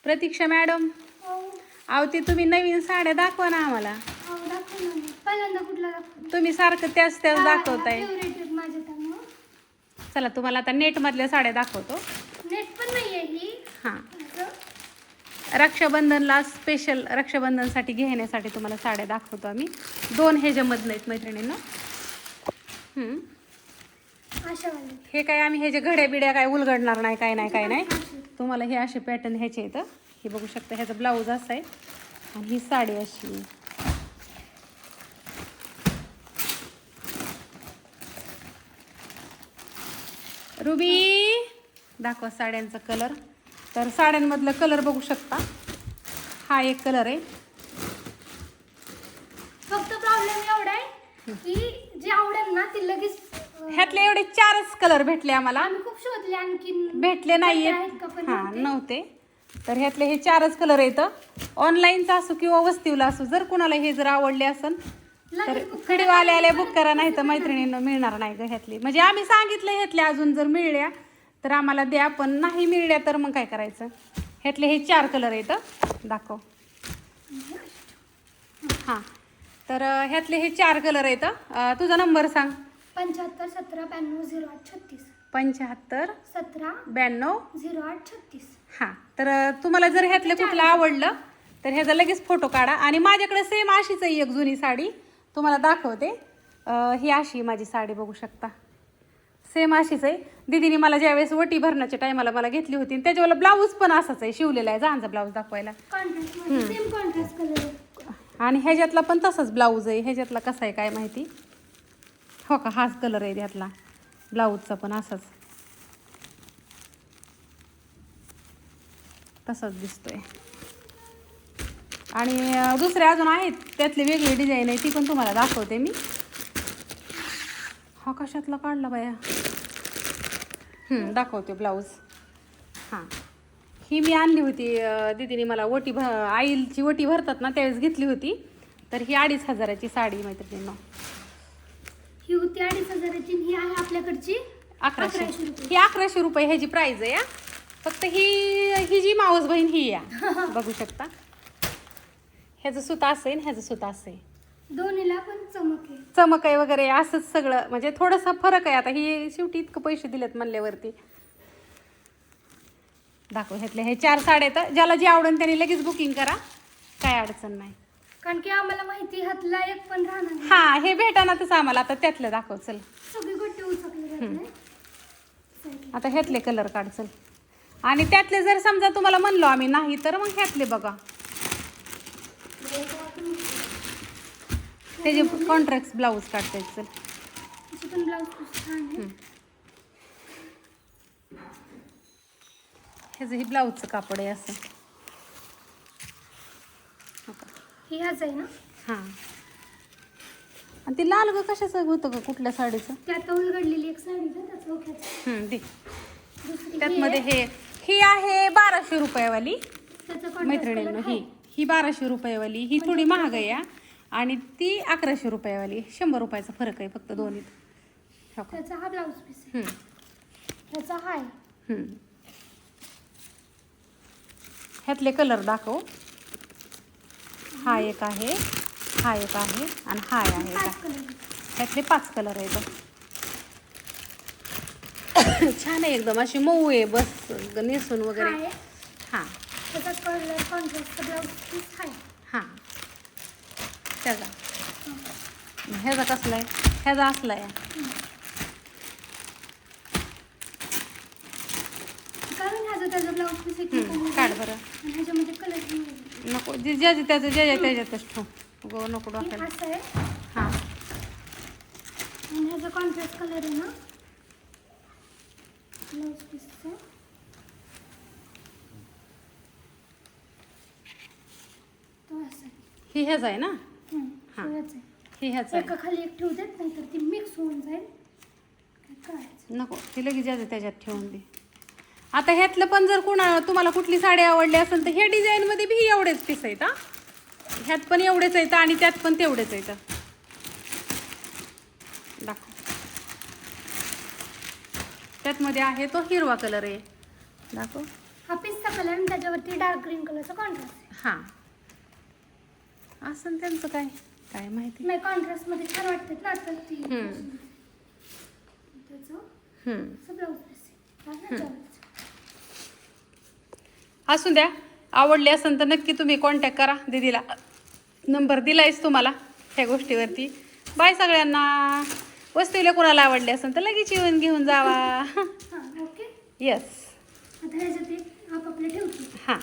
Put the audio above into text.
प्रतीक्षा madam, अहो ते तुम्ही नवीन साड्या दाखवा ना आम्हाला. पहिल्यांदा कुठला दाखवू? तुम्ही सारखं त्याच दाखवताय. फेवरेट आहेत माझे त्यामुळं. चला तुम्हाला आता नेट मधल्या साड्या दाखवतो. नेट पण नाहीये ही. हां, असं. रक्षाबंधनला स्पेशल रक्षाबंधनसाठी घेण्यासाठी तुम्हाला साड्या दाखवतो आम्ही. 2 ह्याच्यामधनं आहेत मैत्रिणींना. आशावाले. हे काय आम्ही ह्याच्या घड्या बिड्या काय उलगडणार नाही, काय नाही. तुम्हाला हे असे पॅटर्न ह्याचे येतं. हे बघू शकता, ह्याचा ब्लाऊज असा आहे आणि ही साडी अशी. रुबी दाखवा साड्यांचा कलर. तर साड्यांमधलं कलर बघू शकता. हा एक कलर आहे. फक्त प्रॉब्लेम एवढा आहे की जे आवडेल ना ती लगेच ह्यातले एवढे 4च कलर भेटले आम्हाला. आम्ही खूप शोधले, आणखीन भेटले नाहीये. आहेत का पण हां, नव्हते. नव्हते. तर ह्यातले हे 4च कलर येतं. ऑनलाईनचा असो किंवा वस्तीवला असो, जर कुणाला हे जर आवडले असेल तर लगेच book व्हिडिओ आले बुक करा, नाही तर मैत्रिणींना मिळणार नाही ग ह्यातली. म्हणजे आम्ही सांगितलं ह्यातल्या अजून जर मिळल्या तर आम्हाला द्या, पण नाही मिळल्या तर मग काय करायचं. ह्यातले हे 4 कलर येतं. दाखव. हां, तर ह्यातले हे 4 कलर येतं. तुझा नंबर सांग. 75 17 92 08 36. 75 17 92. 08 36. हां, तर तुम्हाला जर ह्यातलं कुठलं आवडलं तर ह्याचा लगेच फोटो काढा. आणि माझ्याकडे सेम अशीच आहे एक जुनी साडी, तुम्हाला दाखवते. ही अशी माझी साडी बघू शकता, सेम अशीच आहे. दीदीने मला ज्यावेळेस वटी भरण्याच्या टायमाला मला घेतली होती, त्याच्यावाला ब्लाऊज पण असाच आहे, शिवलेला आहे. जांजा ब्लाऊज दाखवायला. कॉन्ट्रास्ट मध्ये सेम कॉन्ट्रास्ट कलर आहे. आणि ह्याच्यातला पण तसाच ब्लाऊज आहे. ह्याच्यातला कसा आहे काय माहिती. हो का, हाच कलर आहे ह्यातला. ब्लाऊजचा पण असाच तसाच दिसतोय. आणि दुसरे अजून आहेत त्यातले वेगळी डिझाईन आहे, ती पण तुम्हाला दाखवते मी. हा कशातला काढला बाया. दाखवते ब्लाऊज. हां, ही मी आणली होती दीदीने मला आईची वटी भरतात ना त्यावेळेस घेतली होती. तर ही 2500ची साडी मैत्रिणींना. ही होती 2500ची. ही आहे आपल्याकडची 1100. 1100 रुपये. ही 1100 रुपये ह्याची प्राईज आहे. फक्त ही जी मावस बहीण ही या बघू शकता. ह्याचं सुता असेल, ह्याचं सुता असेल. दोन्हीला पण चमक आहे. चमक आहे वगैरे असंच सगळं, म्हणजे थोडासा फरक आहे. आता ही शेवटी इतकं पैसे दिलेत म्हणल्यावरती. दाखव. ह्यातले हे 4 साड्या आहेत. ज्याला जे आवडेल त्यांनी लगेच बुकिंग करा, काय अडचण नाही. कारण की आम्हाला माहिती ह्यातला एक पण राहणार नाही. हां, हे भेटाना तसं आम्हाला. आता त्यातलं दाखव चल. सगळी गोष्टी उचकली जाते. आता ह्यातले कलर काढ चल. आणि त्यातले जर समजा तुम्हाला म्हणलो आम्ही नाही तर मग ह्यातले बघा. त्याचे कॉन्ट्रास्ट ब्लाऊज काढता येत चल. त्याची पण ब्लाऊज खूप छान आहे. ह्याचं हे ब्लाऊजचं कापड आहे असं. हो का. ही ह्याच आहे ना. हां, आणि ते लाल ग कशाचं होतं का कुठल्या साडीचं. त्यात उलगडलेली एक साडी आहे त्याच ओख्याची. दे. दुसरी त्यातमध्ये ही आहे 1200 रुपयावाली त्याचं मैत्रिणींनो. ही 1200 रुपयावाली. ही थोडी महाग आहे आणि ती 1100 रुपयावाली. 100 रुपयाचा फरक आहे फक्त दोन्हीत. हो का. त्याचा हा ब्लाऊज पीस आहे. ह्याचा हा आहे. ह्यातले कलर दाखव. हा एक आहे, हा एक आहे आणि हा आहे का. 5 कलर. ह्यातले 5 कलर आहेत. छान आहे एकदम, अशी मऊ आहे बस नेसून वगैरे. आहे. हां त्याचा कलर कॉन्ट्रास्ट ब्लाऊज पीस आहे. हां, त्याचा. ह्याचा कसला आहे. ह्याचा असला आहे. कारण ह्याचा त्याचा ब्लाऊज पीस आहे. काढ बरं. आणि ह्याच्यामध्ये कलर नको, ज्याचे त्याचं त्याच्यातच ठेव गो, नको डोक्याला. असं आहे. हां, आणि ह्याचा कॉन्ट्रास्ट कलर आहे ना ब्लाऊज पीसचा. तो असं आहे. ही ह्याचा आहे ना. तो ह्याचा आहे. ही ह्याचा आहे. एका खाली एक ठेवू देत नाही तर ती मिक्स होऊन जाईल. काय करायचं. नको, ती लगेच ज्याचं त्याच्यात ठेवून दे. आता ह्यातलं पण जर तुम्हाला कुठली साडी आवडली असेल तर ह्या डिझाईनमध्ये बी ही एवढेच पीस आहेत. ह्यात पण एवढेच आहेत आणि त्यात पण तेवढेच आहेत. दाखव. त्यातमध्ये आहे तो हिरवा कलर आहे. दाखव. हा पिस्ता कलर आणि त्याच्यावरती डार्क ग्रीन कलरचा कॉन्ट्रास्ट. हां असं त्यांचं काय काय माहिती. नाही कॉन्ट्रास्ट मध्ये छान वाटतात ना आता ती. त्याचं ब्लाऊज पीस असू द्या. आवडली असेल तर नक्की तुम्ही कॉन्टॅक्ट करा दीदीला. नंबर दिलायच तुम्हाला ह्या गोष्टीवरती. बाय सगळ्यांना. वस्तूला कोणाला आवडली असेल तर लगेच येऊन घेऊन जावा. ओके. येस. आता ह्याच्यात आपापले ठेवते. हां